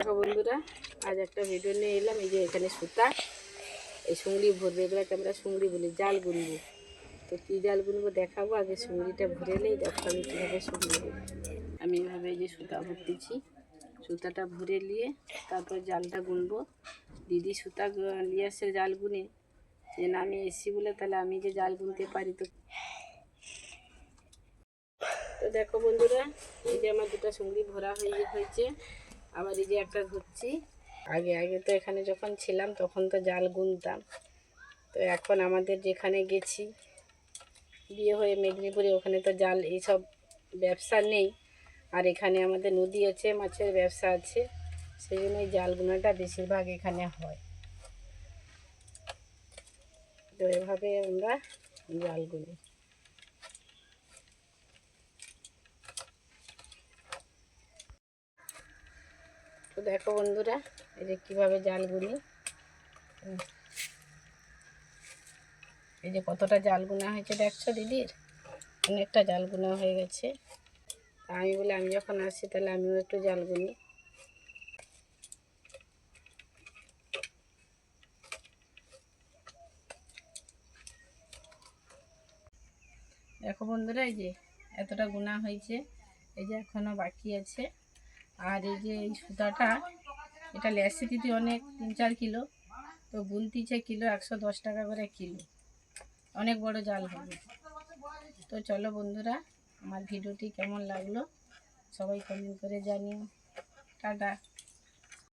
দেখো বন্ধুরা, আজ একটা ভিডিও নিয়ে এলাম। এই যে এখানে সুতা, এই সুংড়ি ভরবে, এগুলোকে আমরা সুংড়ি বলি, জাল বুনবো। তো কী জাল বুনবো দেখাবো। আগে সুংড়িটা ভরে নেই, দেখো আমি কীভাবে সুংড়ি বুনবো। আমি এভাবে এই যে সুতা ভরতেছি, সুতাটা ভরে নিয়ে তারপর জালটা বুনবো। দিদি সুতা নিয়ে আসছে জাল বুনে, যে না আমি এসছি বলে তাহলে আমি যে জাল বুনতে পারি। তো দেখো বন্ধুরা, এই যে আমার দুটো সুংড়ি ভরা হয়েছে। আবার এই যে একটা ধরছি। আগে আগে তো এখানে যখন ছিলাম তখন তো জাল বুনতাম। তো এখন আমাদের যেখানে গেছি বিয়ে হয়ে মেদিনীপুরে, ওখানে তো জাল এইসব ব্যবসা নেই। আর এখানে আমাদের নদী আছে, মাছের ব্যবসা আছে, সেই জন্য এই জাল বোনাটা বেশিরভাগ এখানে হয়। তো এভাবে আমরা জাল বুনি। তো দেখো বন্ধুরা, এই যে কীভাবে জাল বুনি। এই যে কতটা জাল বোনা হয়েছে দেখছো দিদির, অনেকটা জাল বোনা হয়ে গেছে। আমি বলে আমি যখন আসছি তাহলে আমিও একটু জাল বুনি। দেখো বন্ধুরা, এই যে এতটা গুণা হয়েছে, এই যে এখনও বাকি আছে। আর এই যে এই সুতাটা, এটা লেসে দিতে অনেক 3-4 কিলো, তো বুনতিছে কিলো 110 টাকা করে কিলো, অনেক বড় জাল হবে। তো চলো বন্ধুরা, আমার ভিডিওটি কেমন লাগলো সবাই কমেন্ট করে জানিও। টাটা।